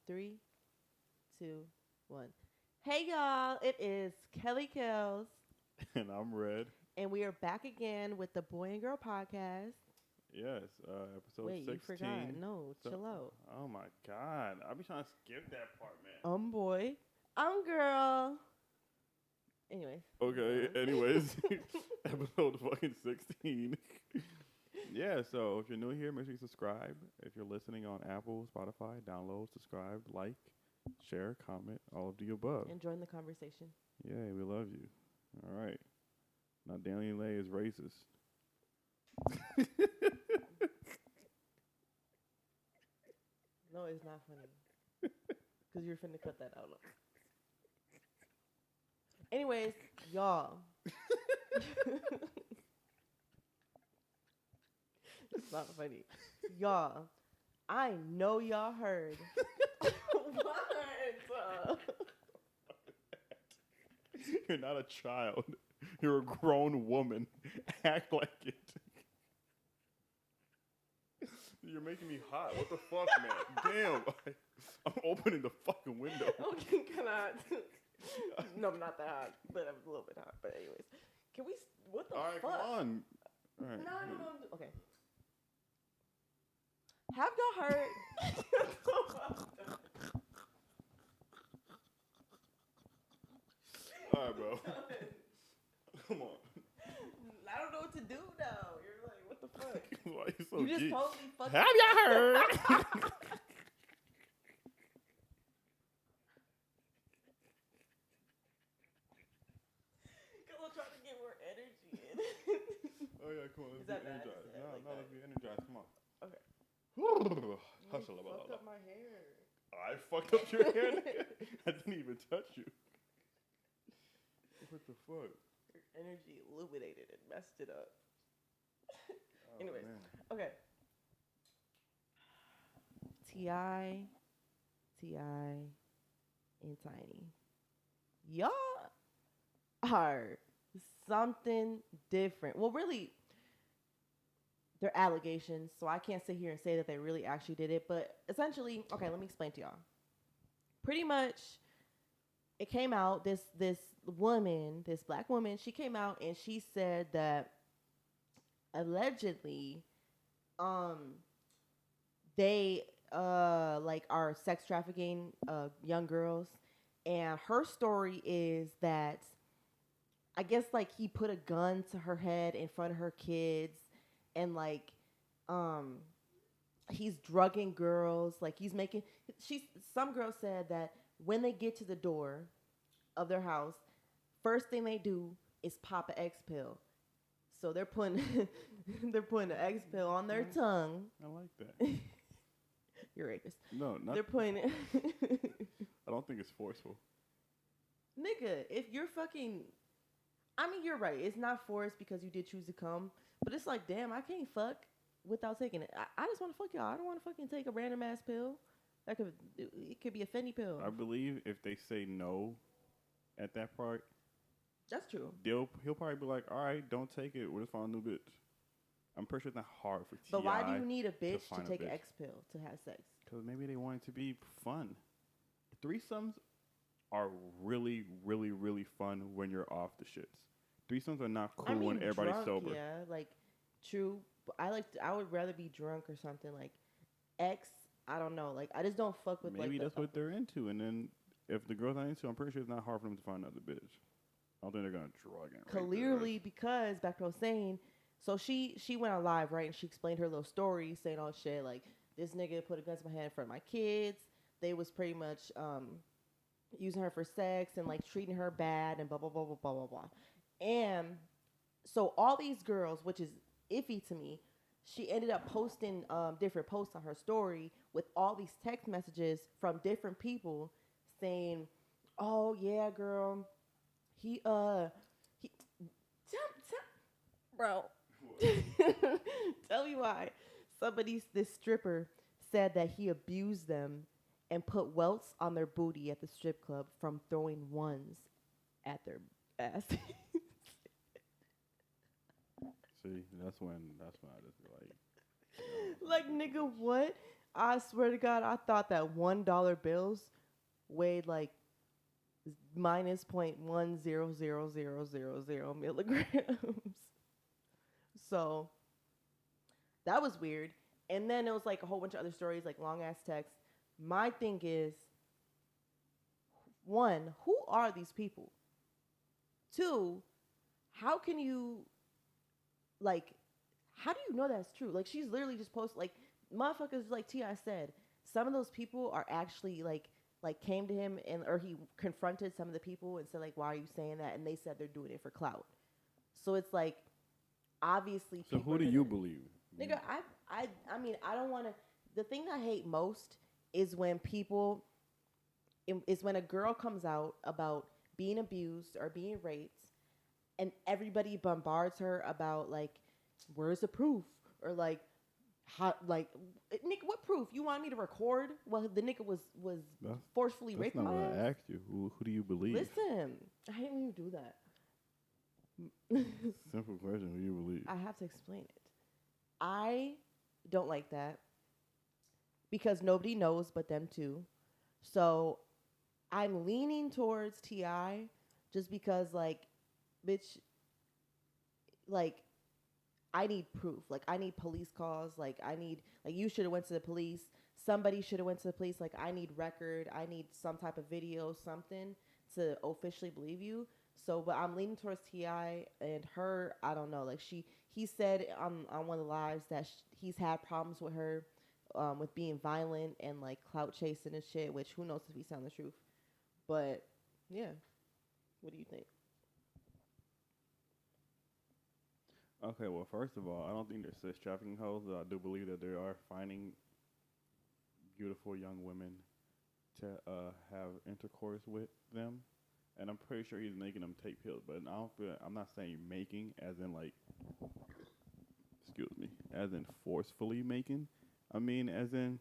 Three, two, one. Hey y'all, it is Kelly Kells, And I'm Red. and we are back again with the Boy and Girl Podcast. Yes, episode Wait, 16. you forgot. No, So- chill out. Oh my God. I'll be trying to skip that part, man. Boy. Girl. Anyways. Okay, anyways, episode fucking 16. Yeah, so if you're new here, make sure you subscribe. If you're listening on Apple, Spotify, download, subscribe, like, share, comment, all of the above. And join the conversation. Yay, we love you. All right. Now, DaniLeigh is racist. No, it's not funny. Because you're finna cut that out. Anyways, y'all. It's not funny. Y'all, I know y'all heard. What? You're not a child. You're a grown woman. Act like it. You're making me hot. What the fuck, man? Damn. I'm opening the fucking window. Okay, can I? No, I'm not that hot, but I'm a little bit hot. But anyways, can we? What the All right, fuck? come on. All right. No. Okay. Have y'all heard? All right, bro. Come on. I don't know what to do now. You're like, what the fuck? Why you so You just geek? totally fucked. Have y'all heard? Because I'm trying to get more energy in. Oh yeah, come on. Let's Is that be bad? energized. Is that No, like no, that? let's be energized. Come on. Okay. Hustle, You fucked up my hair. I fucked up your hair. Nigga. I didn't even touch you. What the fuck? Your energy illuminated and messed it up. Oh, Anyways. man. Okay. T.I., and Tiny. Y'all are something different. Well, really, they're allegations, so I can't sit here and say that they really actually did it. But essentially, okay, let me explain to y'all. Pretty much, it came out, this woman, this black woman, she came out and she said that allegedly, they like are sex trafficking young girls, and her story is that I guess like he put a gun to her head in front of her kids, and like he's drugging girls, like he's making some girl said that when they get to the door of their house, first thing they do is pop an X pill. So they're putting they're putting an X pill on their tongue. I like that. You're rapist. No, not. They're putting it. I don't think it's forceful. Nigga, if you're fucking, I mean, you're right. It's not forced because you did choose to come, but it's like, damn, I can't fuck without taking it. I just want to fuck y'all. I don't want to fucking take a random ass pill. It could be a Fendi pill. I believe if they say no at that part, That's true. he'll probably be like, all right, don't take it. We'll just find a new bitch. I'm pretty sure it's not hard for T.I. But why do you need a bitch to find a take an bitch. X pill to have sex? Because maybe they want it to be fun. Threesomes are really, really, really fun when you're off the shits. Threesomes are not cool I mean, when everybody's drunk, sober. Yeah, like true. But I would rather be drunk or something. Like X, I don't know. Like I just don't fuck with Maybe like that's what they're into. And then if the girl's not into, I'm pretty sure it's not hard for them to find another bitch. I don't think they're gonna drug and rape their clearly ass. because back to what I was saying. So she went on live, right, and she explained her little story, saying all shit like this nigga put a gun to my head in front of my kids. They was pretty much using her for sex and like treating her bad and blah blah blah blah blah blah blah. And so all these girls, which is iffy to me, she ended up posting different posts on her story with all these text messages from different people saying, "Oh yeah, girl, he tell bro." Tell me why. This stripper said that he abused them and put welts on their booty at the strip club from throwing ones at their ass. See, that's when I just be like, Like, nigga, what? I swear to God, I thought that $1 bills weighed like minus 0.100000 milligrams. So that was weird. And then it was like a whole bunch of other stories, like long ass texts. My thing is, one, who are these people? Two, how can you, like, how do you know that's true? Like, she's literally just posted, like, motherfuckers, like T.I. said, some of those people are actually, like came to him and, or he confronted some of the people and said, like, why are you saying that? And they said they're doing it for clout. So it's like, obviously, So people who do are you gonna- believe? Nigga, I mean, I don't want to. The thing I hate most is when people, is when a girl comes out about being abused or being raped, and everybody bombards her about like, where's the proof, or like, how, like, nigga, what proof? You want me to record? Well, the nigga was That's, forcefully that's raping not my what ass. I asked you. Who do you believe? Listen, I hate when you do that. Simple question. Who do you believe? I have to explain it. I don't like that because nobody knows but them too. So I'm leaning towards T.I. just because, like, bitch, like, I need proof. Like, I need police calls. Like, I need, like, you should have went to the police. Somebody should have went to the police. Like, I need record. I need some type of video, something to officially believe you. So, but I'm leaning towards T.I. and her. I don't know. Like, he said on one of the lives that he's had problems with her, with being violent and like clout chasing and shit. Which who knows if he's telling the truth. But yeah, what do you think? Okay, well, first of all, I don't think they're sex trafficking hoes. I do believe that they are finding beautiful young women to have intercourse with them, and I'm pretty sure he's making them take pills. But I don't feel. I'm not saying making, as in like, excuse me, as in forcefully making. I mean, as in,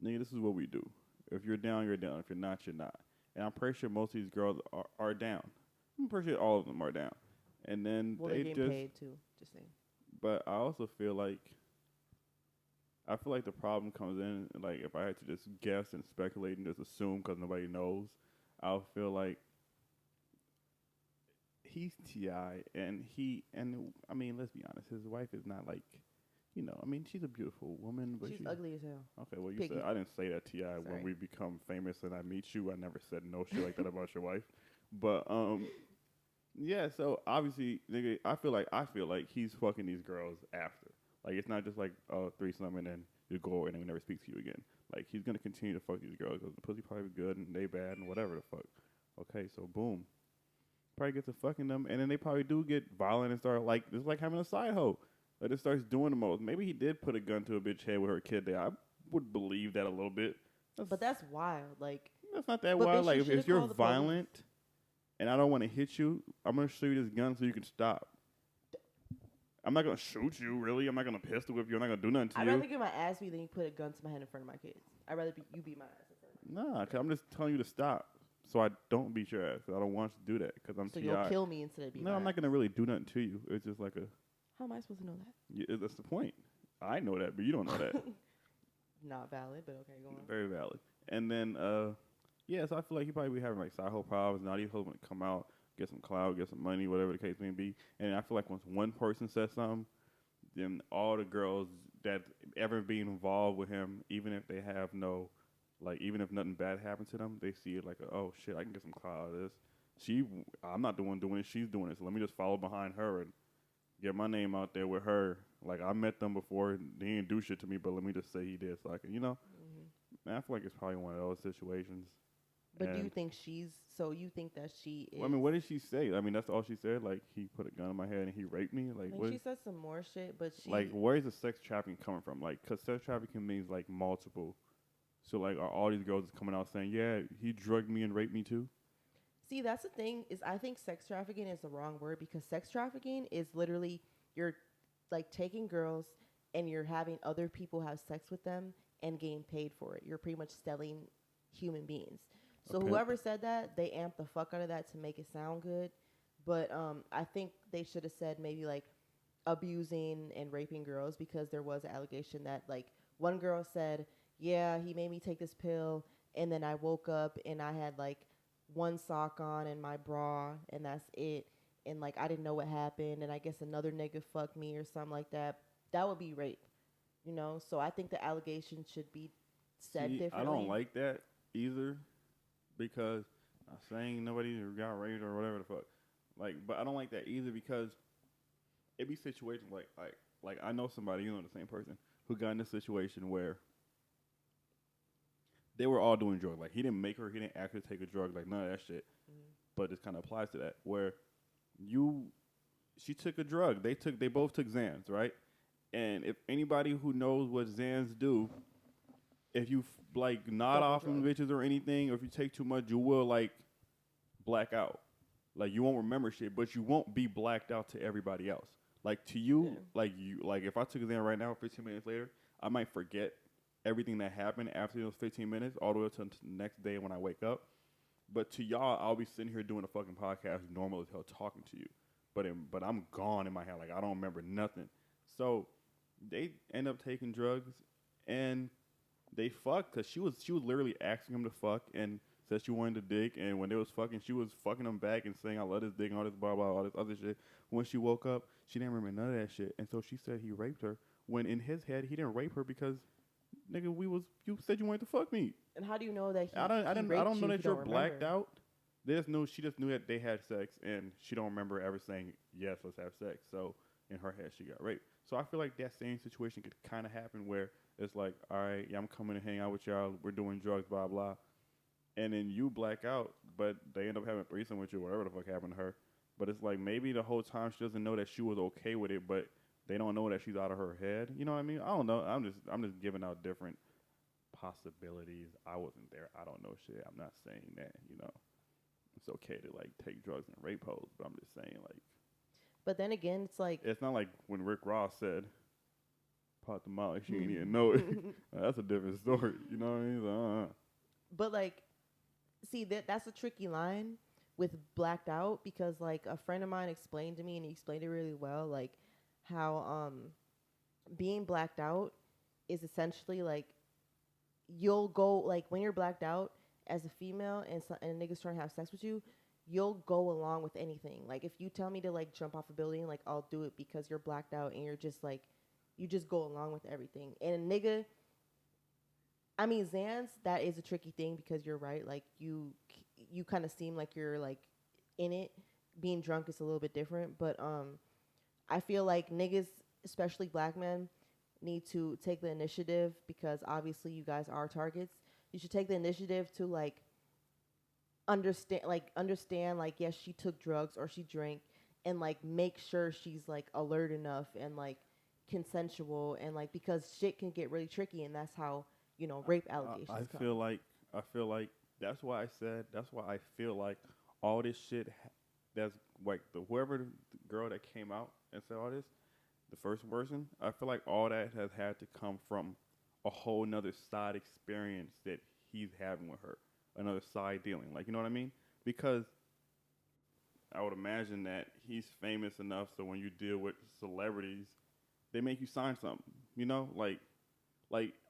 nigga, this is what we do. If you're down, you're down. If you're not, you're not. And I'm pretty sure most of these girls are down. I'm pretty sure all of them are down. And then Well, they they're just. getting paid too. Just saying. But I also feel like the problem comes in, like, if I had to just guess and speculate and just assume because nobody knows, I'll feel like he's T.I. and I mean, let's be honest, his wife is not like, I mean, she's a beautiful woman, but She's ugly as hell. Okay, well, you Piggy. said I didn't say that, T.I. When Sorry. we become famous and I meet you, I never said no shit like that about your wife. But yeah, so obviously, nigga, I feel like he's fucking these girls after. Like, it's not just like threesome and then you go and they never speak to you again. Like, he's gonna continue to fuck these girls because the pussy probably good and they bad and whatever the fuck. Okay, so boom, probably gets to fucking them and then they probably do get violent and start like it's like having a side hoe. Like, it starts doing the most. Maybe he did put a gun to a bitch head with her kid there. I would believe that a little bit. But that's wild. Like, That's not that But wild. bitch, Like, you if should've you're called the police. violent and I don't want to hit you, I'm going to show you this gun so you can stop. I'm not going to shoot you, really. I'm not going to pistol whip you. I'm not going to do nothing to I'd you. rather get my ass beat than you put a gun to my head in front of my kids. I'd rather you beat my ass in front of my kids. Nah, cause I'm just telling you to stop so I don't beat your ass. 'Cause I don't want you to do that because I'm So T.I. you'll kill me instead of beat No, my I'm not ass. going to really do nothing to you. It's just like a... How am I supposed to know that? Yeah, that's the point. I know that, but you don't know that. Not valid, but okay, go on. Very valid. And then, yeah, so I feel like he probably be having like side hoe problems. Now these hoes want to come out, get some clout, get some money, whatever the case may be. And I feel like once one person says something, then all the girls that ever be involved with him, even if they have no, like, even if nothing bad happened to them, they see it like, oh shit, I can get some clout out of this. I'm not the one doing it, she's doing it, so let me just follow behind her and get my name out there with her. Like, I met them before, they didn't do shit to me, but let me just say he did, so I can, Man, I feel like it's probably one of those situations. But do you And- think you think that she is? Well, I mean, what did she say? I mean, that's all she said. Like, he put a gun in my head and he raped me. Like, I what? think she said some more shit, but she Like, where is the sex trafficking coming from? Like, 'cause sex trafficking means like multiple. So, like, are all these girls coming out saying, "Yeah, he drugged me and raped me too"? See, that's the thing is I think sex trafficking is the wrong word because sex trafficking is literally you're like taking girls and you're having other people have sex with them and getting paid for it. You're pretty much selling human beings. So pimp. whoever said that, they amped the fuck out of that to make it sound good. But I think they should have said maybe like abusing and raping girls because there was an allegation that like one girl said yeah, he made me take this pill, and then I woke up and I had like one sock on and my bra, and that's it. And like I didn't know what happened, and I guess another nigga fucked me or something like that. That would be rape, you know. So I think the allegation should be said See, I differently. don't like that either because I'm saying nobody got raped or whatever the fuck. Like, but I don't like that either because it be situations like I know somebody, you know, the same person who got in a situation where they were all doing drugs. Like he didn't make her, he didn't actually take a drug, like none of that shit. Mm-hmm. But this kind of applies to that where you, she took a drug. They both took Xans, right? And if anybody who knows what Xans do, if you like nod Double off them drug. bitches or anything, or if you take too much, you will like black out. Like you won't remember shit, but you won't be blacked out to everybody else. Like to you, Yeah. like if I took a Xan right now, 15 minutes later, I might forget everything that happened after those 15 minutes, all the way up to the next day when I wake up. But to y'all, I'll be sitting here doing a fucking podcast normal as hell talking to you. But I'm gone in my head. Like, I don't remember nothing. So they end up taking drugs and they fucked because she was literally asking him to fuck and said she wanted to dick. And when they was fucking, she was fucking him back and saying, I love this dick and all this blah, blah, all this other shit. When she woke up, she didn't remember none of that shit. And so she said he raped her when in his head, he didn't rape her because, nigga, you said you wanted to fuck me. And how do you know that he? I don't raped know you that if you you're don't blacked remember? out. She just knew that they had sex and she don't remember ever saying yes, let's have sex. So in her head she got raped. So I feel like that same situation could kind of happen where it's like, all right, yeah, I'm coming to hang out with y'all. We're doing drugs, blah blah, and then you black out, but they end up having a threesome with you, whatever the fuck happened to her. But it's like maybe the whole time she doesn't know that she was okay with it, but they don't know that she's out of her head. You know what I mean? I don't know. I'm just giving out different possibilities. I wasn't there. I don't know shit. I'm not saying that, you know. It's okay to like take drugs and rape hoes, but I'm just saying like But then again, it's like it's not like when Rick Ross said pop the molly, she ain't even know it. That's a different story. You know what I mean? So, But like, see that's a tricky line with blacked out because like a friend of mine explained to me and he explained it really well, like how being blacked out is essentially like you'll go like when you're blacked out as a female and a nigga's trying to have sex with you, you'll go along with anything. Like if you tell me to like jump off a building, like I'll do it because you're blacked out and you're just like you just go along with everything. And a nigga, I mean, Zans, that is a tricky thing because you're right. Like you kind of seem like you're like in it. Being drunk is a little bit different, but I feel like niggas, especially black men, need to take the initiative because obviously you guys are targets. You should take the initiative to like understand like yes she took drugs or she drank and like make sure she's like alert enough and like consensual and like because shit can get really tricky and that's how rape allegations I come. feel like that's why I feel like all this shit that's like whoever the girl that came out and said all this, the first person, I feel like all that has had to come from a whole nother side experience that he's having with her, another side dealing. Like, you know what I mean? Because I would imagine that he's famous enough so when you deal with celebrities, they make you sign something. You know, like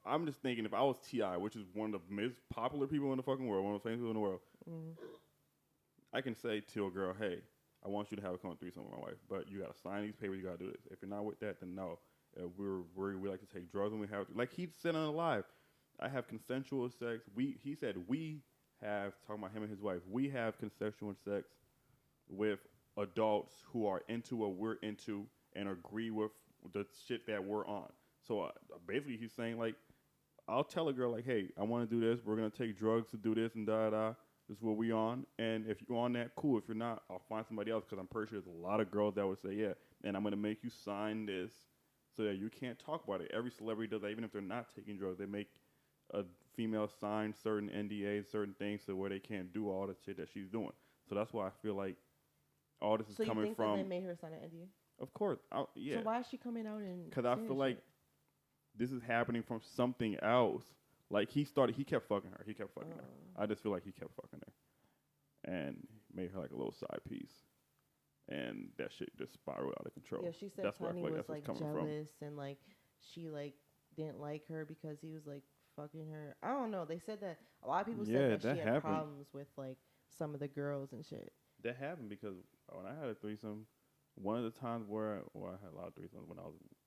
I'm just thinking if I was T.I., which is one of the most popular people in the fucking world, one of the famous people in the world, I can say to a girl, hey, I want you to have a come threesome with my wife, but you got to sign these papers. You got to do this. If you're not with that, then no. We like to take drugs when we have to. Like he said on the live, I have consensual sex. He said we have, talking about him and his wife, we have consensual sex with adults who are into what we're into and agree with the shit that we're on. So basically he's saying like, I'll tell a girl like, hey, I want to do this. We're going to take drugs to do this and da-da. This is what we on. And if you're on that, cool. If you're not, I'll find somebody else because I'm pretty sure there's a lot of girls that would say, yeah. And I'm going to make you sign this so that you can't talk about it. Every celebrity does that. Even if they're not taking drugs, they make a female sign certain NDAs, certain things so where they can't do all the shit that she's doing. So that's why I feel like all this is So you coming think from. that they made her sign an NDA? Of course. Yeah. So why is she coming out and? Because I feel like this is happening from something else. Like he kept fucking her. I just feel like he kept fucking her and made her like a little side piece. And that shit just spiraled out of control. Yeah, she said that's Tony where I feel was like that's coming jealous and like she like didn't like her because he was like fucking her. I don't know. They said that a lot of people Yeah, said that that she had happened. problems with like some of the girls and shit. That happened because when I had a threesome, one of the times where I had a lot of threesomes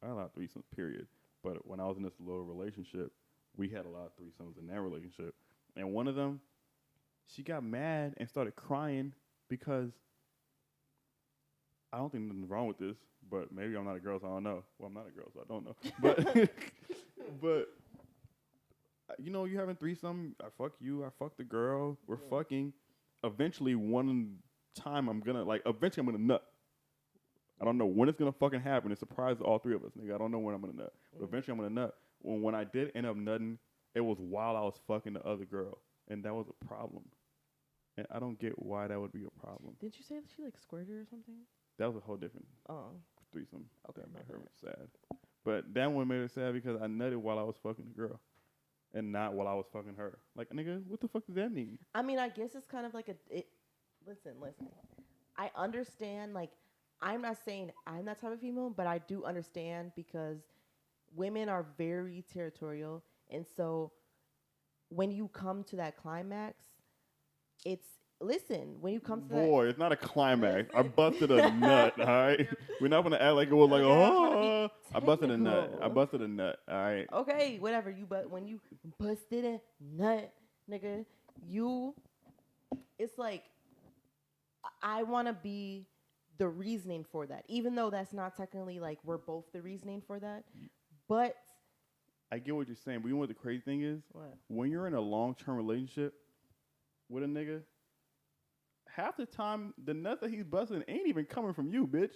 I had a lot of threesomes, period. But when I was in this little relationship, we had a lot of threesomes in that relationship. And one of them, she got mad and started crying because I don't think nothing's wrong with this, but maybe I'm not a girl, so I don't know. Well, I'm not a girl, so I don't know. But but you know, you having threesome. I fuck you. I fuck the girl. We're fucking. Eventually, one time eventually I'm gonna nut. I don't know when it's gonna fucking happen. It's a surprise to all three of us, nigga. I don't know when I'm gonna nut, but eventually I'm gonna nut. When I did end up nutting, it was while I was fucking the other girl, and that was a problem. And I don't get why that would be a problem. Didn't you say that she like squirted or something? That was a whole different threesome. Okay, That my made her bad. sad. But that one made her sad because I nutted while I was fucking the girl, and not while I was fucking her. Like, nigga, what the fuck does that mean? I mean, I guess it's kind of like listen. I understand. Like, I'm not saying I'm that type of female, but I do understand because women are very territorial, and so when you come to that climax, it's listen. When you come to Boy, it's not a climax. I Listen. busted a nut, all right? We're not gonna act like it was like, Okay, I'm trying to be oh, I busted a nut. I technical. busted a nut, all right? okay, whatever you. But when you busted a nut, nigga, it's like I want to be the reasoning for that, even though that's not technically like we're both the reasoning for that. But I get what you're saying, but you know what the crazy thing is? what? When you're in a long-term relationship with a nigga, half the time the nut that he's busting ain't even coming from you, bitch.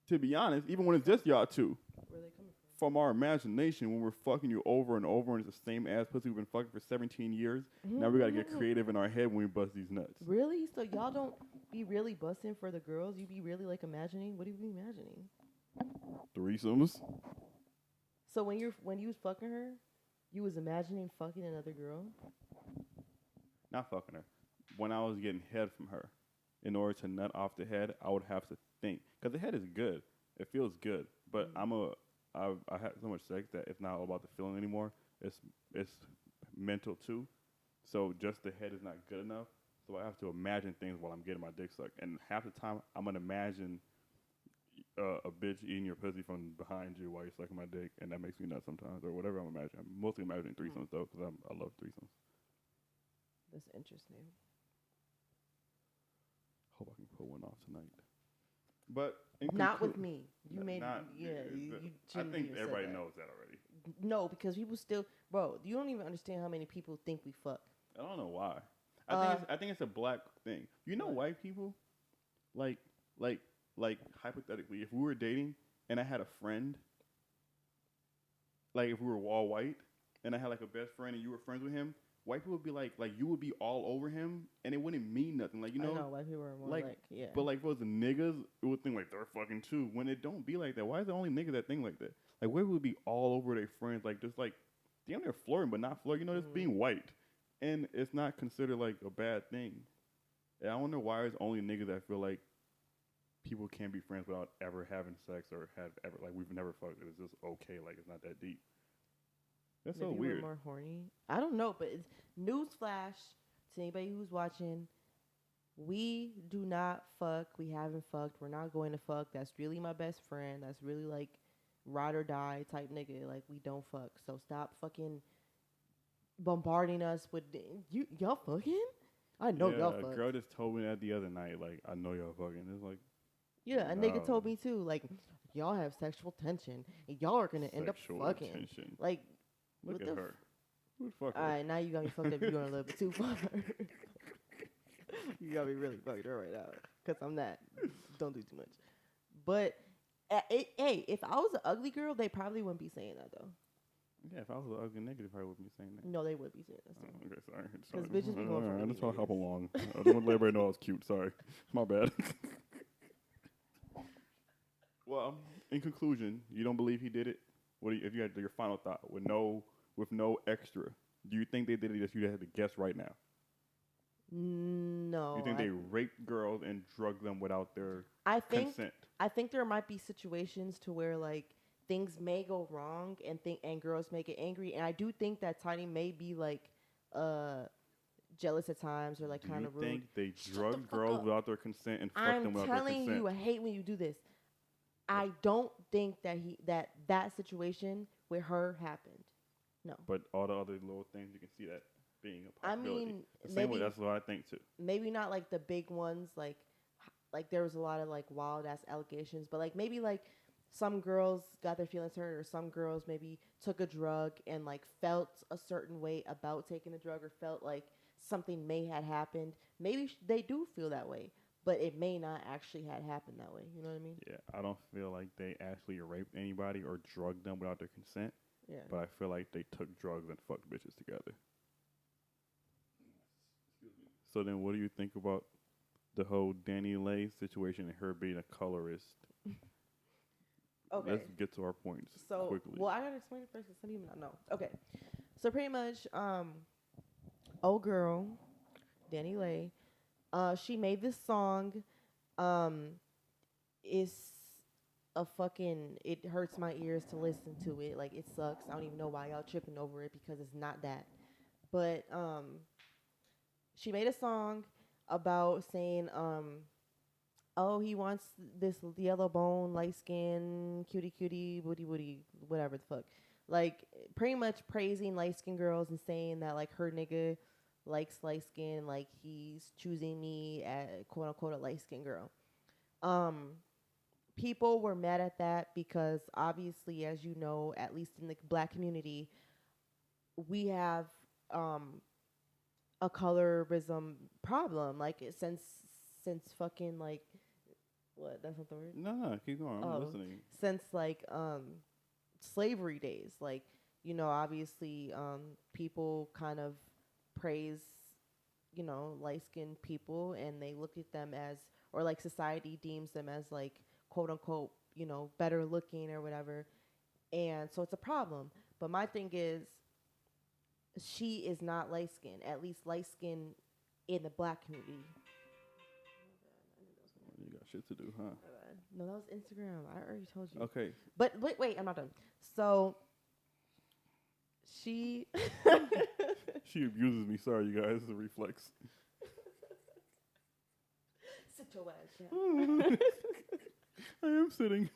To be honest, even when it's just y'all two. Where are they coming from? From our imagination, when we're fucking you over and over, and it's the same ass pussy we've been fucking for 17 years. Now we gotta get creative in our head when we bust these nuts. Really? So y'all don't be really busting for the girls? You be really like imagining? What do you be imagining? Threesomes. So when you was fucking her, you was imagining fucking another girl? Not fucking her. When I was getting head from her, in order to nut off the head, I would have to think. Because the head is good. It feels good. But I had so much sex that it's not all about the feeling anymore. It's mental too. So just the head is not good enough. So I have to imagine things while I'm getting my dick sucked. And half the time, I'm going to imagine a bitch eating your pussy from behind you while you're sucking my dick. And that makes me nuts sometimes. Or whatever I'm imagining. I'm mostly imagining threesomes, though, because I love threesomes. That's interesting. Hope I can pull one off tonight. But Not with me. You made I shouldn't think even said everybody that. knows that already. No, because people still, bro. You don't even understand how many people think we fuck. I don't know why. I think it's a black thing. You know, What? white people, like hypothetically, if we were dating and I had a friend, like if we were all white and I had like a best friend and you were friends with him, white people would be like you would be all over him and it wouldn't mean nothing. Like, you know, I know white people are more like yeah. But like if it was the niggas, it would think like they're fucking too. When it don't be like that, why is the only niggas that think like that? Like white people would be all over their friends, like just like damn near flirting, but not flirting. You know, just being white, and it's not considered like a bad thing. And I wonder why it's only niggas that feel like people can't be friends without ever having sex or have ever like we've never fucked. It's just okay, like it's not that deep. That's Maybe so weird. we're more horny. I don't know, but it's newsflash to anybody who's watching. We do not fuck. We haven't fucked. We're not going to fuck. That's really my best friend. That's really like ride or die type nigga. Like we don't fuck. So stop fucking bombarding us with y'all fucking. I know y'all fuck. A girl just told me that the other night. Like I know y'all fucking. It's like yeah, a nigga told me too. Like y'all have sexual tension and y'all are gonna end up fucking. Tension. Like look at her. Who the fuck? All right, now you got me fucked up. You're going a little bit too far. You got me really fucked up right now. Because I'm not. Don't do too much. But, hey, if I was an ugly girl, they probably wouldn't be saying that, though. Yeah, if I was an ugly nigga, they probably wouldn't be saying that. No, they would be saying that. Okay, sorry. Because bitches be going for I just want to hop niggas. along. I just want to let everybody know I was cute. Sorry. My bad. Well, in conclusion, you don't believe he did it? What do you, if you had your final thought with no extra, do you think they did it that you had to guess right now? No. You think they raped girls and drugged them without their consent? consent? I think there might be situations to where, like, things may go wrong and girls may get angry. And I do think that Tiny may be like jealous at times or like Do kind you of rude. think they Shut the drugged fuck girls up. without their consent and fucked them I'm without their telling consent? you, I hate when you do this. I don't think that situation with her happened. No. But all the other little things, you can see that being a I possibility. mean, The same way, maybe that's what I think too. maybe not like the big ones, like there was a lot of like wild ass allegations, but like maybe like some girls got their feelings hurt, or some girls maybe took a drug and like felt a certain way about taking the drug, or felt like something may had happened. Maybe they do feel that way, but it may not actually had happened that way. You know what I mean? Yeah, I don't feel like they actually raped anybody or drugged them without their consent. Yeah. But I feel like they took drugs and fucked bitches together. So then, what do you think about the whole DaniLeigh situation and her being a colorist? Okay. Let's get to our points quickly. Well, I gotta explain it first because some people don't know. Okay. So pretty much, old girl, DaniLeigh, she made this song. It's a fucking. It hurts my ears to listen to it. Like it sucks. I don't even know why y'all tripping over it because it's not that. But she made a song about saying oh, he wants this yellow bone, light skin, cutie, woody, whatever the fuck. Like, pretty much praising light skin girls and saying that, like, her nigga likes light skin, like, he's choosing me as, quote unquote, a light skin girl. People were mad at that because, obviously, as you know, at least in the black community, we have a colorism problem. Like, since fucking, like, what? That's not the word? No, keep going. I'm listening. Since like slavery days, like, you know, obviously people kind of praise, you know, light skinned people, and they look at them as, or like society deems them as like quote unquote, you know, better looking or whatever. And so it's a problem. But my thing is, she is not light skinned, at least light skinned in the black community. You got shit to do, huh? No, that was Instagram. I already told you. Okay. But wait, I'm not done. So she She abuses me. Sorry, you guys. It's a reflex. sit your ass down. I am sitting.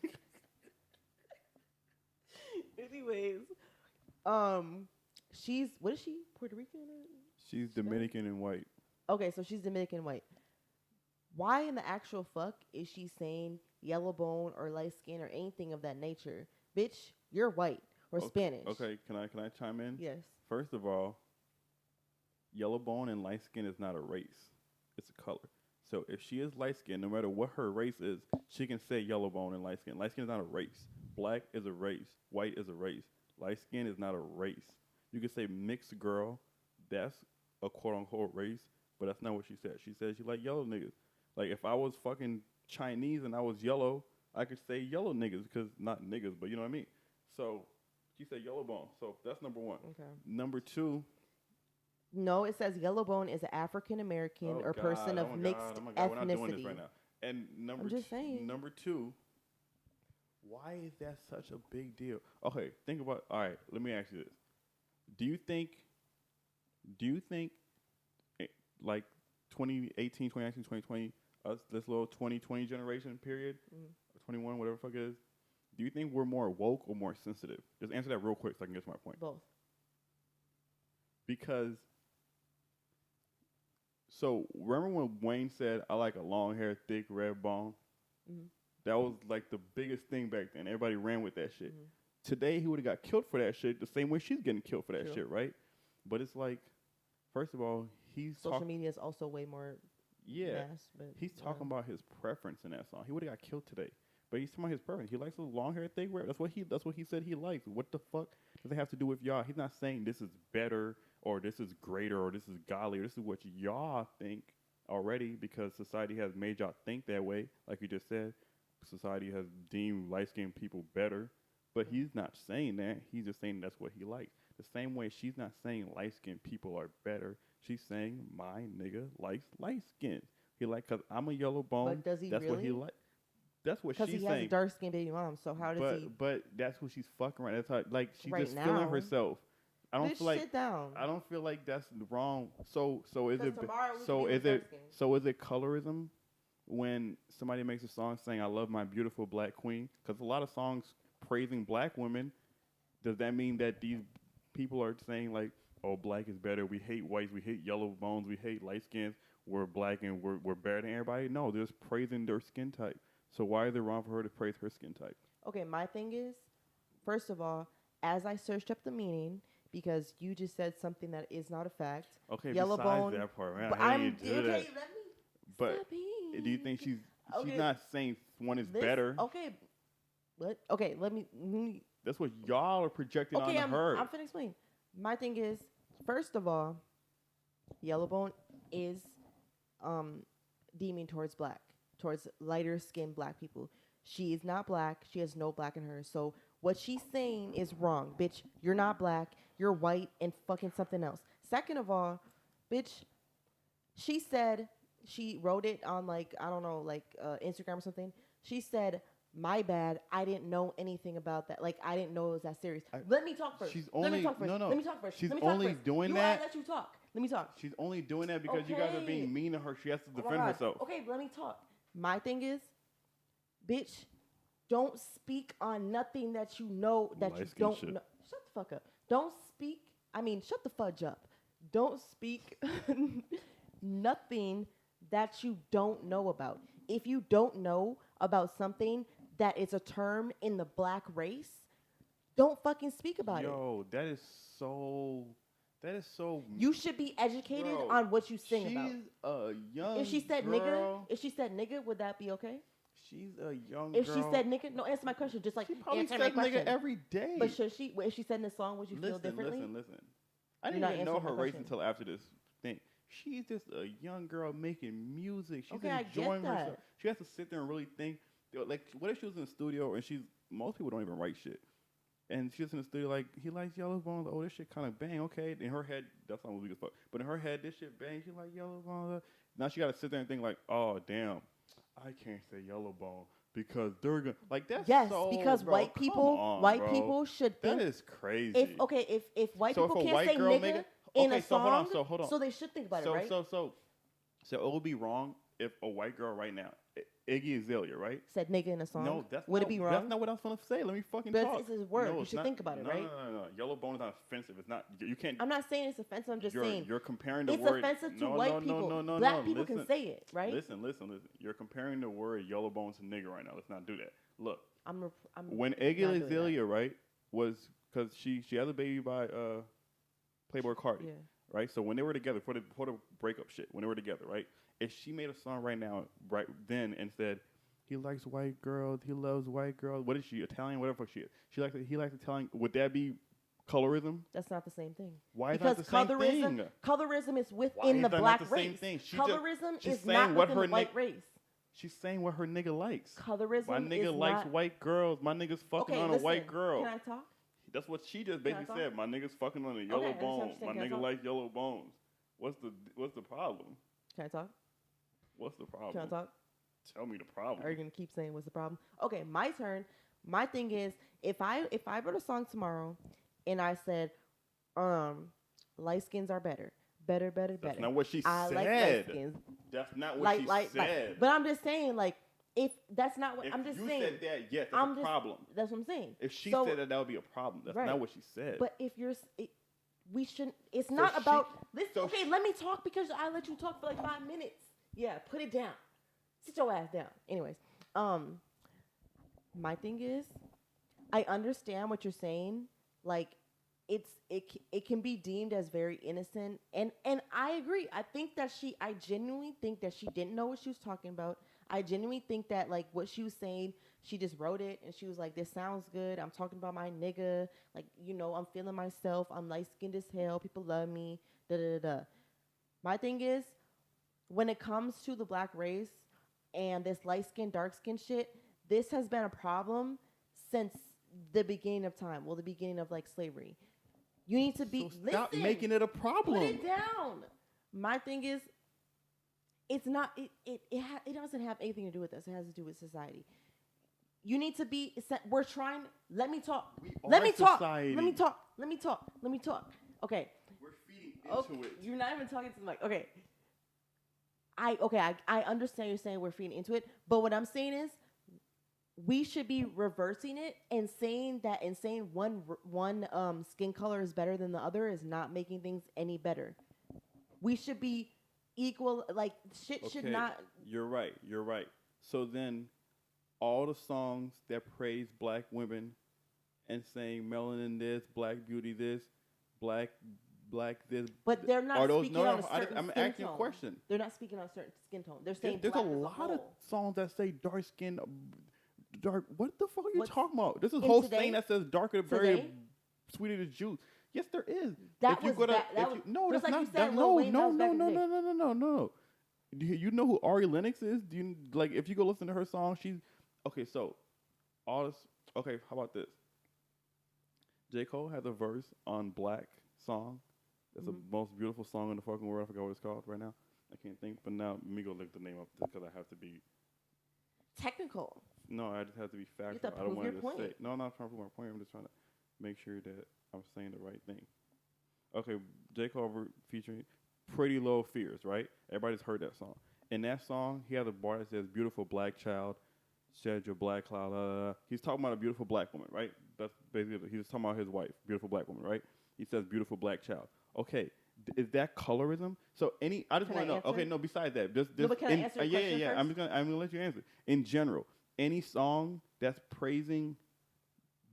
Anyways, she's, what is she? Puerto Rican? She's Dominican and white. Okay, so she's Dominican white. Why in the actual fuck is she saying yellow bone or light skin or anything of that nature? Bitch, you're white or Spanish. Okay, can I chime in? Yes. First of all, yellow bone and light skin is not a race. It's a color. So if she is light skin, no matter what her race is, she can say yellow bone and light skin. Light skin is not a race. Black is a race. White is a race. Light skin is not a race. You can say mixed girl. That's a quote unquote race, but that's not what she said. She said she like yellow niggas. Like, if I was fucking Chinese and I was yellow, I could say yellow niggas, because not niggas, but you know what I mean. So she said yellow bone. So that's number one. Okay. Number two. No, it says yellow bone is an African American or person of mixed ethnicity. We're not doing this right now. And number two, why is that such a big deal? Okay, think about. All right, let me ask you this: Do you think, like 2018, 2019, 2020, this little 2020 generation period, or 21, whatever the fuck it is, do you think we're more woke or more sensitive? Just answer that real quick so I can get to my point. Both. Because, so remember when Wayne said, I like a long hair, thick, red bone? Mm-hmm. That was like the biggest thing back then. Everybody ran with that shit. Mm-hmm. Today, he would have got killed for that shit the same way she's getting killed for that shit, right? But it's like, first of all, social media is also way more mass, but he's talking about his preference in that song. He would have got killed today. But he's talking about his preference. He likes the long hair, thick, red. That's what he said he likes. What the fuck does it have to do with y'all? He's not saying this is better or this is greater or this is godly or this is what y'all think already, because society has made y'all think that way. Like you just said, society has deemed light-skinned people better. But he's not saying that. He's just saying that's what he likes. The same way she's not saying light-skinned people are better. She's saying my nigga likes light skin. He like, because I'm a yellow bone. But does he that's really? What he like. That's what Because she's he has a saying. dark skinned baby mom. So how does he? But that's who she's fucking right. That's how, like, she's Right just feeling now. herself. I don't Bitch, feel like sit down. I don't feel like that's wrong. So is it tomorrow we so can be is with it dark skin. so is it colorism when somebody makes a song saying I love my beautiful black queen? Because a lot of songs praising black women. Does that mean that these people are saying like, oh, black is better? We hate whites. We hate yellow bones. We hate light skins. We're black and we're better than everybody? No, they're just praising their skin type. So why is it wrong for her to praise her skin type? Okay, my thing is, first of all, as I searched up the meaning, because you just said something that is not a fact. Okay, Yellow besides bone. that part, man, But I I'm hate to do okay. that. Let me. But stop being. do you think she's Okay, not saying one is this, better? Okay. What? Okay. Let me. That's what y'all are projecting Okay, onto her. I'm finna explain. My thing is, first of all, Yellowbone is deeming towards lighter skinned black people. She is not black. She has no black in her. So what she's saying is wrong, bitch. You're not black. You're white and fucking something else. Second of all, bitch, she said she wrote it on like I don't know, like Instagram or something. She said, "My bad. I didn't know anything about that. Like I didn't know it was that serious." Let me talk first. Let me talk first. Let me talk first. She's Let me talk only first. doing I that. let you talk. Let me talk. She's only doing that because you guys are being mean to her. She has to Oh my defend God. herself. Okay, let me talk. My thing is, bitch, don't speak on nothing that you know that you Light-skinned don't shit. know. Shut the fuck up. Don't speak. I mean, shut the fudge up. Don't speak nothing that you don't know about. If you don't know about something that is a term in the black race, don't fucking speak about it. Yo, that is so. You should be educated Bro, on what you sing about. She's a young If she said girl. nigga, would that be okay? She's a young If girl. she said nigga, no, answer my question. Just like She probably answer said my question. nigga every day. But should she? If she said in the song, would you feel differently? Listen. I You're didn't not even know answering her my race question. until after this thing. She's just a young girl making music. She's Okay, I get enjoying that. herself. She has to sit there and really think. Like, what if she was in the studio and most people don't even write shit. And she's in the studio like, he likes Yellow Bones. Oh, this shit kind of bang. Okay. In her head, that song was weak as fuck. But in her head, this shit bang. She like Yellow Bones. Now she got to sit there and think like, oh, damn, I can't say Yellow Bone because they're going to, like, that's because bro, white people, bro. people should think. That is crazy. If white So people if a can't white say girl nigga make it, in okay, a so song, hold on. so they should think about it, right? So it would be wrong if a white girl right now, Iggy Azalea, right? Said nigga in a song. No, would it be wrong? That's not what I was going to say. Let me fucking But talk. it's a word. No, You should not, think about it, right? No. Yellow Bone is not offensive. It's not. You can't. I'm not saying it's offensive. I'm just saying You're comparing the it's word. offensive to no, white people. No, Black people listen, can say it, right? Listen. You're comparing the word yellow bone to nigga right now. Let's not do that. Look, I'm when Iggy Azalea, right, was because she had a baby by Playboy Cardi, yeah. right? So when they were together for the breakup shit, when they were together, right? If she made a song right now, right then, and said he likes white girls, he loves white girls. What is she? Italian? Whatever the fuck she is. He likes Italian. Would that be colorism? That's not the same thing. Why is that the same thing? Colorism is within the black race. Same thing? Colorism she's is not what within her the white race. She's saying what her nigga likes. Colorism My nigga is likes not... white girls. My nigga's fucking okay, on listen, a white girl. Can I talk? That's what she just basically said. My nigga's fucking on a yellow bone. My nigga likes yellow bones. What's the problem? Can I talk? What's the problem? Can I talk? Tell me the problem. Are you gonna keep saying what's the problem? Okay, my turn. My thing is, if I wrote a song tomorrow, and I said, light skins are better. That's not what she I said. like light skins. That's not what she said. But I'm just saying, like, if that's not what I'm just saying. If you said that, yes, that's a problem. That's what I'm saying. If she said that would be a problem. That's not what she said. But if we shouldn't. It's not about this. Okay, let me talk because I let you talk for like 5 minutes. Yeah, put it down. Sit your ass down. Anyways, my thing is, I understand what you're saying. Like, it can be deemed as very innocent, and I agree. I genuinely think that she didn't know what she was talking about. I genuinely think that like what she was saying, she just wrote it and she was like, "This sounds good. I'm talking about my nigga. Like, I'm feeling myself. I'm light skinned as hell. People love me. Da da da." My thing is, when it comes to the black race and this light skin, dark skin shit, this has been a problem since the beginning of time. Well, the beginning of like slavery. You need to be stop making it a problem. Put it down. My thing is, it's not. It doesn't have anything to do with us. It has to do with society. You need to be. We're trying. Let me talk. Let me talk. Let me talk. Let me talk. Let me talk. Okay. We're feeding into it. You're not even talking to the mic. Okay. I understand you're saying we're feeding into it, but what I'm saying is we should be reversing it and saying that and saying one skin color is better than the other is not making things any better. We should be equal. Like shit should not. You're right. So then, all the songs that praise black women and saying melanin this, black beauty this, black this. But they're not speaking on a certain I'm skin asking tone. a question. They're not speaking on a certain skin tone. They're saying there's black a as lot of whole. songs that say dark skin, dark. What the fuck are you What's- talking about? This is a in whole today? thing that says darker the berry, sweeter the juice. Yes, there is. That if you was go to, that- that if was- you, no, just that's like you not. said, That, Lil no, Wayne, that no, was no, back in no, the no, day. no, no, no, no. Do you know who Ari Lennox is? Do you like if you go listen to her song? She's okay. So all this. Okay, how about this? J. Cole has a verse on Black song. It's the most beautiful song in the fucking world. I forgot what it's called right now. I can't think. But now, let me go look the name up because I have to be Technical. No, I just have to be have factual. to I don't prove want to your just say. point. No, I'm not trying to prove my point. I'm just trying to make sure that I'm saying the right thing. Okay, J. Cole featuring Pretty Little Fears, right? Everybody's heard that song. In that song, he has a bar that says, "Beautiful black child, shed your black cloud." He's talking about a beautiful black woman, right? That's basically, he was talking about his wife, beautiful black woman, right? He says, "Beautiful black child." Okay, is that colorism? So I just want to know. answer? Okay, no. Besides that, just No, but can I answer your question yeah. first? I'm gonna let you answer. In general, any song that's praising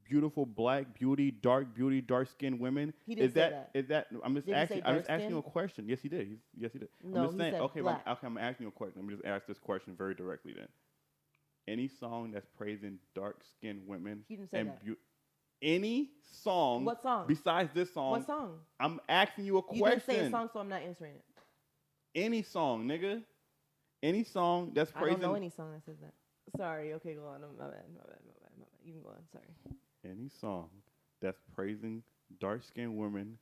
beautiful black beauty, dark skinned women. He didn't say that. Is that? I'm just Did he asking. say I'm just dark asking you a skin? question. Yes, he did. Yes, he did. No, I'm just he saying. said Okay, black. I'm asking you a question. Let me just ask this question very directly. Then, any song that's praising dark skinned women He didn't say and that. any song. What song? Besides this song? What song? I'm asking you a question. You didn't say a song, so I'm not answering it. Any song, nigga. Any song that's I praising. don't know any song that says that. Sorry. Okay, go on. My bad. You can go on. Sorry. Any song that's praising dark-skinned women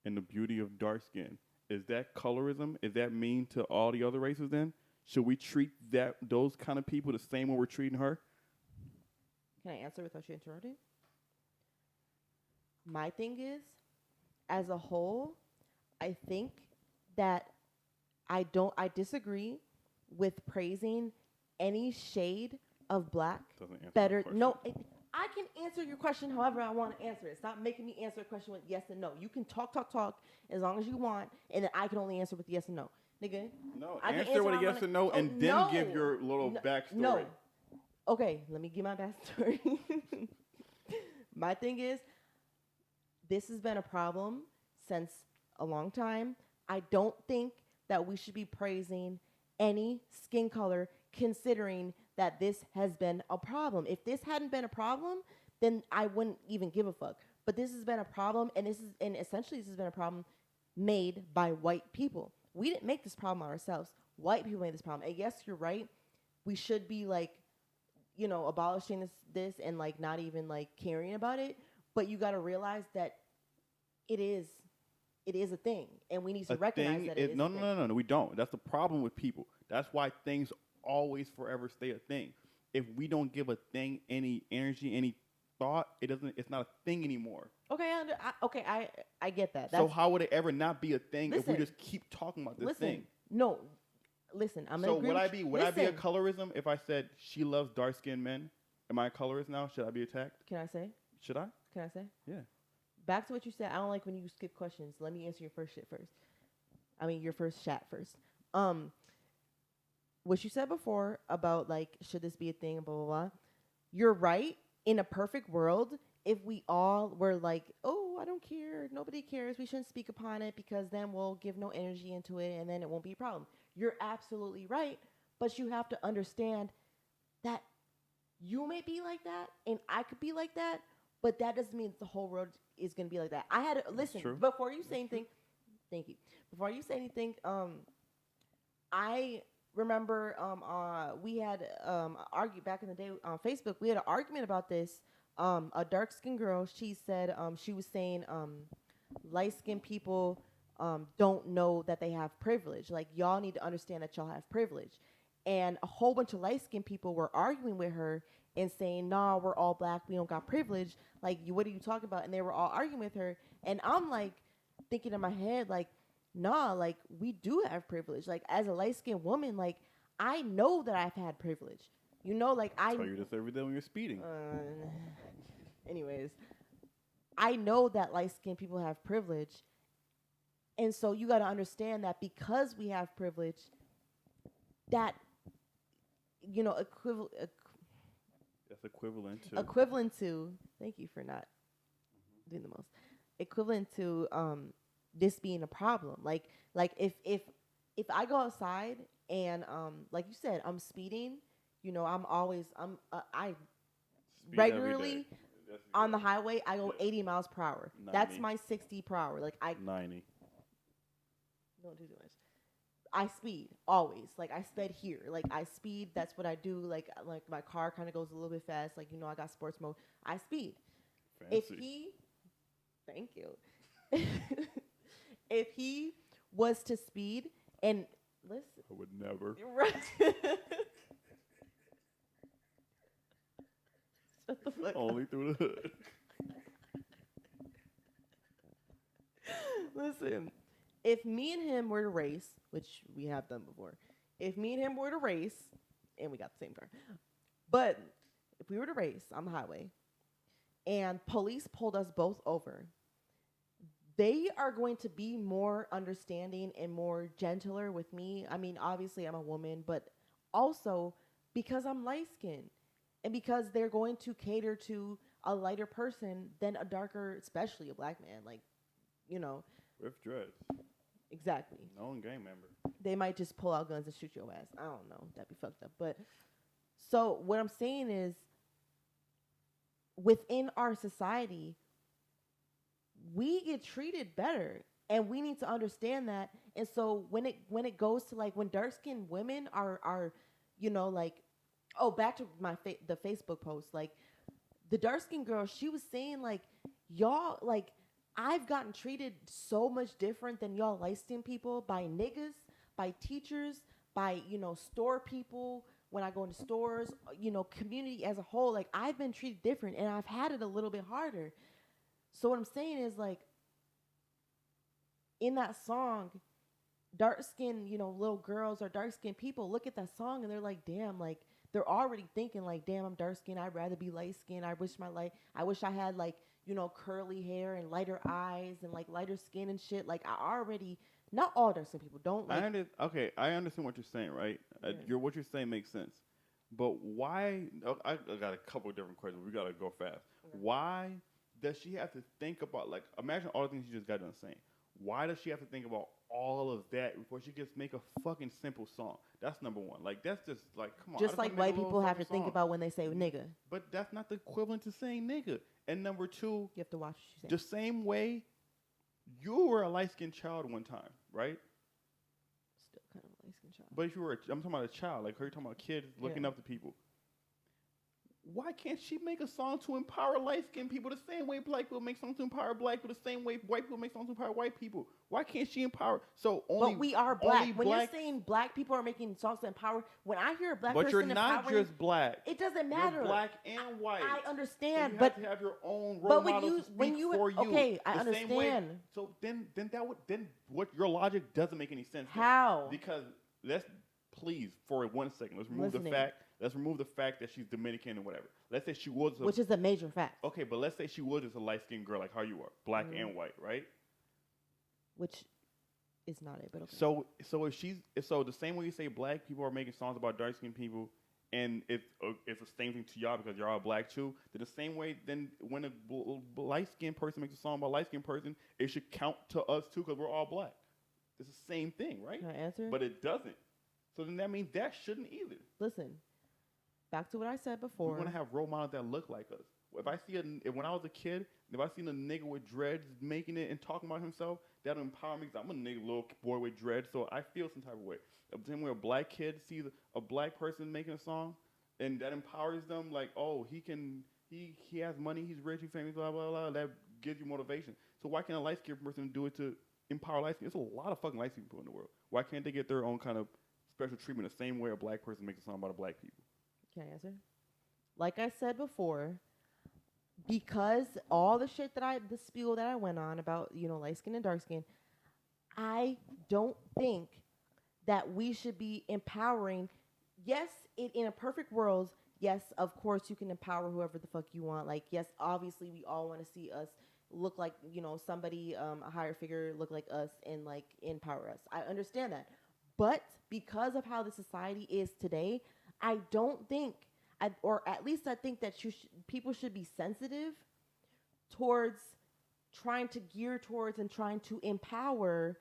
and the beauty of dark skin, is that colorism? Is that mean to all the other races then? Should we treat those kind of people the same way we're treating her? Can I answer without you interrupting? My thing is, as a whole, I think that I disagree with praising any shade of black Doesn't answer better. the question. No, I can answer your question however I want to answer it. Stop making me answer a question with yes and no. You can talk as long as you want, and then I can only answer with yes and no. Nigga. No, I can answer with a what I yes wanna- or no, Oh, and then no. give your little backstory. No. Okay, let me give my backstory. My thing is, this has been a problem since a long time. I don't think that we should be praising any skin color considering that this has been a problem. If this hadn't been a problem, then I wouldn't even give a fuck. But this has been a problem, and essentially this has been a problem made by white people. We didn't make this problem ourselves. White people made this problem. And yes, you're right. We should be like, abolishing this and like not even like caring about it. But you got to realize that it is a thing, and we need to recognize that it is. No, we don't. That's the problem with people. That's why things always forever stay a thing. If we don't give a thing any energy, any thought, it's not a thing anymore. Okay, I get that. So how would it ever not be a thing if we Listen. just keep talking about this thing? No, listen. I'm So gonna agree. would I be a colorism if I said she loves dark skinned men? Am I a colorist now? Should I be attacked? Can I say? Should I? Can I say? Yeah. Back to what you said. I don't like when you skip questions. Let me answer your first shit first. Your first chat first. What you said before about like, should this be a thing? Blah blah blah. You're right. In a perfect world, if we all were like, oh, I don't care, nobody cares, we shouldn't speak upon it because then we'll give no energy into it and then it won't be a problem. You're absolutely right, but you have to understand that you may be like that and I could be like that, but that doesn't mean the whole world is going to be like that. I had to listen before you say anything. Thank you. Before you say anything, I remember we had argued back in the day on Facebook. We had an argument about this. A dark-skinned girl, she said she was saying light-skinned people don't know that they have privilege. Like, y'all need to understand that y'all have privilege. And a whole bunch of light-skinned people were arguing with her and saying, "Nah, we're all black. We don't got privilege." Like, what are you talking about? And they were all arguing with her, and I'm like thinking in my head, like, nah, like we do have privilege. Like as a light skinned woman, like I know that I've had privilege. You know, like I tell you this every day when you're speeding. Anyways, I know that light skinned people have privilege. And so you got to understand that because we have privilege, that, you know, That's equivalent to. thank you for not doing the most, equivalent to this being a problem. Like if I go outside and like you said, I'm speeding, you know, I Speed regularly on the highway, I go 80 miles per hour. 90. That's my 60 per hour. Like 90. don't do too much. I speed always. Like I sped here. Like I speed. That's what I do. Like my car kind of goes a little bit fast. Like, you know, I got sports mode. I speed. Fancy. Thank you. If he was to speed and listen, I would never. Right. Shut the fuck Only up. through the hood. Listen, if me and him were to race, which we have done before, if me and him were to race, and we got the same car, but if we were to race on the highway and police pulled us both over, they are going to be more understanding and more gentler with me. I mean, obviously I'm a woman, but also because I'm light skinned and because they're going to cater to a lighter person than a darker, especially a black man. Like, you know. With dreads. Exactly. Known gang member. They might just pull out guns and shoot your ass. I don't know. That'd be fucked up. But so what I'm saying is within our society, we get treated better, and we need to understand that. And so when it goes to like when dark skinned women are you know, like, oh, back to the Facebook post, like the dark skinned girl, she was saying like, y'all, like I've gotten treated so much different than y'all light skinned people by niggas, by teachers, by, you know, store people. When I go into stores, you know, community as a whole, like I've been treated different, and I've had it a little bit harder. So what I'm saying is, like, in that song, dark-skinned, you know, little girls or dark-skinned people look at that song and they're like, damn, like, they're already thinking, like, damn, I'm dark-skinned. I'd rather be light-skinned. I wish I had, like, you know, curly hair and lighter eyes and, like, lighter skin and shit. Like, not all dark-skinned people don't, like. I understand what you're saying, right? Yeah. What you're saying makes sense. But why, I got a couple of different questions. We got to go fast. Okay. Why does she have to think about, like, imagine all the things you just got done saying. Why does she have to think about all of that before she just make a fucking simple song? That's number one. Like, that's just, like, come on. Just like white people have to think about when they say nigga. But that's not the equivalent to saying nigga. And number two, you have to watch what you say. The same way you were a light-skinned child one time, right? Still kind of a light-skinned child. But if you were, I'm talking about a child, like her, you're talking about kids looking up to people. Why can't she make a song to empower light-skinned people the same way black people make songs to empower black people, the same way white people make songs to empower white people? Why can't she empower? But we are black. When you're saying black people are making songs to empower, when I hear a black person empowering, but you're not just black. It doesn't matter. You're black and white. I understand, so you but have to have your own role models to speak for you. Okay, I understand. Same way, so then what? Your logic doesn't make any sense. How? Because please, for 1 second, let's remove the fact. Let's remove the fact that she's Dominican or whatever. Let's say she was, which is a major fact. Okay, but let's say she was just a light-skinned girl like how you are, black and white, right? Which is not it, but okay. So if the same way you say black people are making songs about dark-skinned people, and it's the same thing to y'all because you're all black too. Then the same way, then when a light-skinned person makes a song about a light-skinned person, it should count to us too because we're all black. It's the same thing, right? Can I answer? But it doesn't. So then that means that shouldn't either. Listen. Back to what I said before. We want to have role models that look like us. When I was a kid, if I seen a nigga with dreads making it and talking about himself, that'll empower me because I'm a nigga little boy with dreads, so I feel some type of way. The same way a black kid sees a black person making a song, and that empowers them, like, oh, he has money, he's rich, he's famous, blah, blah, blah. That gives you motivation. So why can't a light-skinned person do it to empower light-skinned? There's a lot of fucking light-skinned people in the world. Why can't they get their own kind of special treatment the same way a black person makes a song about a black people? Can I answer? like I said before, because all the spiel that I went on about, light skin and dark skin, I don't think that we should be empowering. Yes, in a perfect world, yes, of course you can empower whoever the fuck you want. Like, yes, obviously we all want to see us look like, somebody, a higher figure look like us and like empower us. I understand that. But because of how the society is today, I don't think, or at least I think that people should be sensitive towards trying to gear towards and trying to empower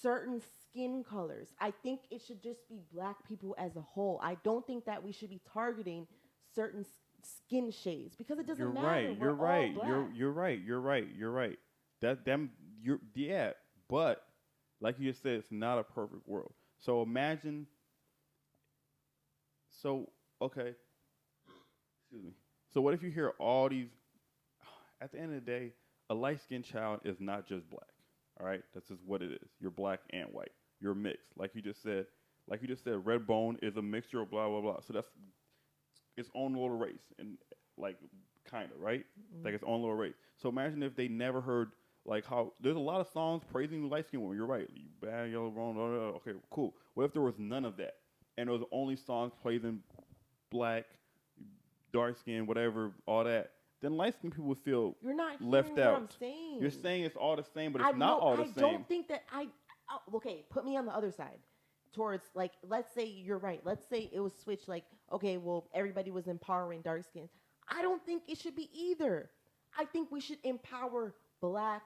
certain skin colors. I think it should just be black people as a whole. I don't think that we should be targeting certain skin shades because it doesn't matter. You're right. You're right. You're right. You're right. Yeah. But like you just said, it's not a perfect world. So imagine. So okay. Excuse me. So what if you hear all these? At the end of the day, a light-skinned child is not just black. All right, that's just what it is. You're black and white. You're mixed, like you just said. Red bone is a mixture of blah blah blah. So that's its own little race, and like kind of right, like its own little race. So imagine if they never heard like how there's a lot of songs praising light-skinned women. You're right, you bad yellow bone. Blah, blah, blah. Okay, cool. What if there was none of that, and it was only songs praising black, dark skin, whatever, all that? Then light-skinned people would feel you're not left out. What I'm saying. You're saying it's all the same, but it's not all the same. I don't think that okay, put me on the other side. Towards, like, let's say you're right. Let's say it was switched, like, okay, well, everybody was empowering dark skin. I don't think it should be either. I think we should empower black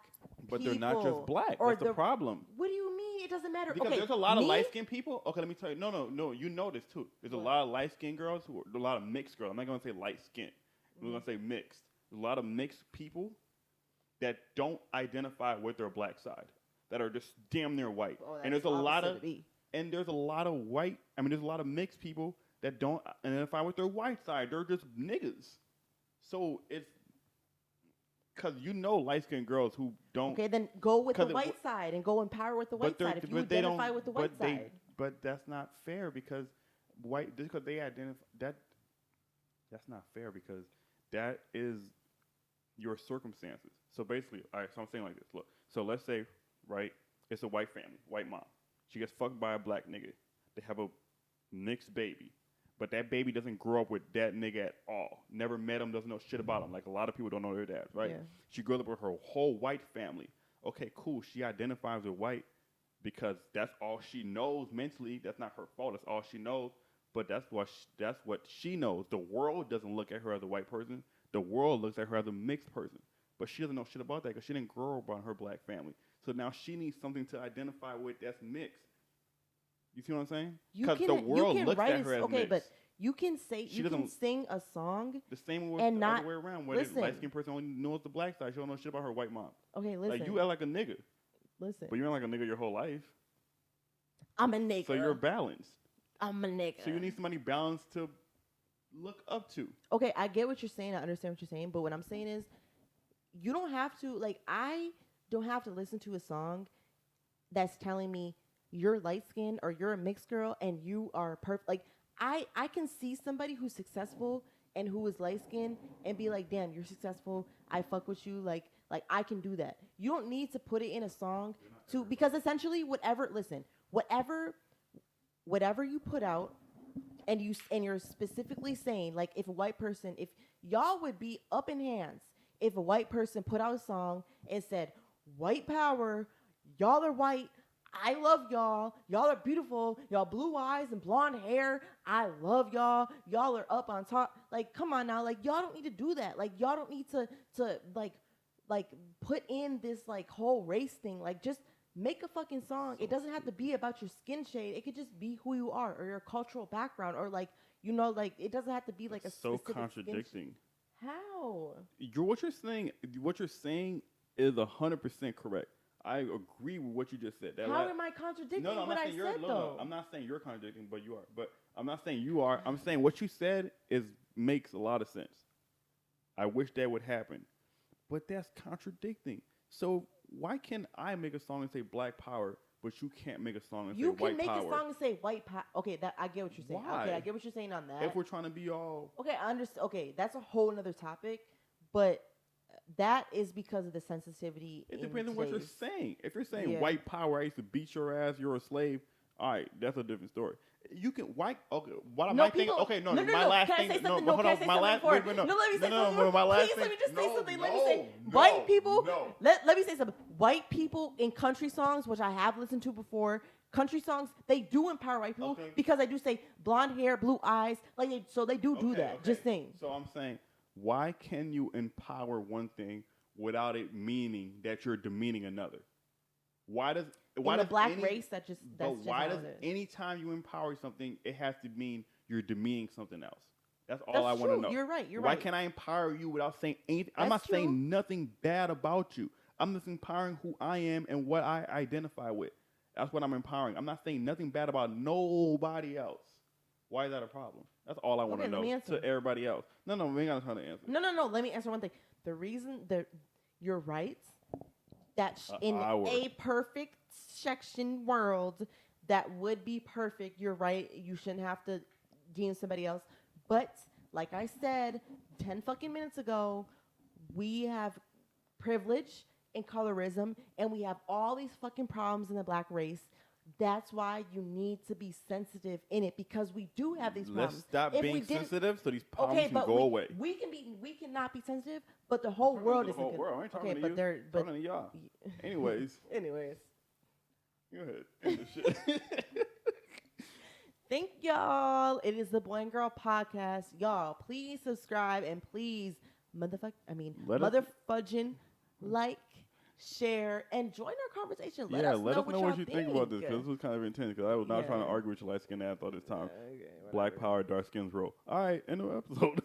but people. They're not just black. That's the problem. What do you mean? It doesn't matter. Because okay, there's a lot of light-skinned people. Okay, let me tell you. No. You know this, too. There's a lot of light-skinned girls a lot of mixed girls. I'm not going to say light-skinned. I'm going to say mixed. There's a lot of mixed people that don't identify with their black side, that are just damn near white. Oh, and there's a lot of white. I mean, there's a lot of mixed people that don't identify with their white side. They're just niggas. So it's because light-skinned girls who don't. Okay, then go with the white side and go empower with the white side. If you identify with the white side, but that's not fair because because they identify that's not fair because that is your circumstances. So basically, all right, so I'm saying like this. Look, so let's say, right, it's a white family, white mom. She gets fucked by a black nigga. They have a mixed baby. But that baby doesn't grow up with that nigga at all. Never met him, doesn't know shit about him. Like a lot of people don't know their dads, right? Yeah. She grows up with her whole white family. Okay, cool. She identifies with white because that's all she knows mentally. That's not her fault. That's all she knows. But that's what she knows. The world doesn't look at her as a white person. The world looks at her as a mixed person. But she doesn't know shit about that because she didn't grow up around her black family. So now she needs something to identify with that's mixed. You see what I'm saying? Because the world looks at her as okay, mixed. but you can say you can sing a song the same way and not the other way around. Where the light-skinned person only knows the black side. She don't know shit about her white mom. Okay, listen. Like you act like a nigga. Listen. But you're like a nigga your whole life. I'm a nigga. So you're balanced. I'm a nigga. So you need somebody balanced to look up to. Okay, I get what you're saying. I understand what you're saying. But what I'm saying is, you don't have to, like, I don't have to listen to a song that's telling me you're light-skinned or you're a mixed girl and you are perfect. Like, I can see somebody who's successful and who is light-skinned and be like, damn, you're successful. I fuck with you. Like I can do that. You don't need to put it in a song because essentially whatever you put out and you're specifically saying, like, if y'all would be up in hands if a white person put out a song and said, white power, y'all are white, I love y'all, y'all are beautiful, y'all blue eyes and blonde hair, I love y'all, y'all are up on top. Like, come on now, like, y'all don't need to do that. Like, y'all don't need to like put in this like whole race thing. Like, just make a fucking song. It doesn't have to be about your skin shade. It could just be who you are or your cultural background or like, like, it doesn't have to be like a specific contradicting. How? What you're saying is 100% correct. I agree with what you just said. How am I contradicting what I said, though? I'm not saying you're contradicting, but you are. But I'm not saying you are. I'm saying what you said makes a lot of sense. I wish that would happen. But that's contradicting. So why can't I make a song and say black power, but you can't make a song and you say white can make power. a song and say white power. Okay, that I get what you're saying. Why? Okay, I get what you're saying on that. If we're trying to be all okay, I understand. Okay, that's a whole other topic, but that is because of the sensitivity. it depends on what you're saying. If you're saying Yeah. white power, I used to beat your ass, you're a slave. All right, that's a different story. You can white. Okay, what am I thinking? Okay, no, my last thing. No, but hold on, my last. Wait, no, let me say something. no, my last Please, thing. let me just say something. Let me No, say, no, white people. no. Let me say something. White people in country songs, which I have listened to before, country songs, they do empower white people because I do say blonde hair, blue eyes, like so they do that. Okay. Just saying. So I'm saying, why can you empower one thing without it meaning that you're demeaning another? Why does the black race that's just why how does it is. anytime you empower something, it has to mean you're demeaning something else? That's all I want to know. You're right. Why can't I empower you without saying anything? I'm not That's true. saying nothing bad about you. I'm just empowering who I am and what I identify with. That's what I'm empowering. I'm not saying nothing bad about nobody else. Why is that a problem? That's all I want to know to everybody else. No, we ain't got time to answer. No. Let me answer one thing. The reason that you're right, that in a perfect section world that would be perfect, you're right. You shouldn't have to deem somebody else. But like I said 10 fucking minutes ago, we have privilege and colorism, and we have all these fucking problems in the black race. That's why you need to be sensitive in it, because we do have these problems. Let's stop being sensitive so these problems can go away. We cannot be sensitive, but the whole world isn't. I ain't talking to you. They're talking to y'all. Anyways. Go ahead. End the shit. Thank y'all. It is the Boy and Girl Podcast. Y'all, please subscribe and please motherfudging like, share, and join our conversation. Let us know what you think about this, because this was kind of intense, because I was not trying to argue with your light skin ass all this time. Black power, dark skins rule. All right, end of episode.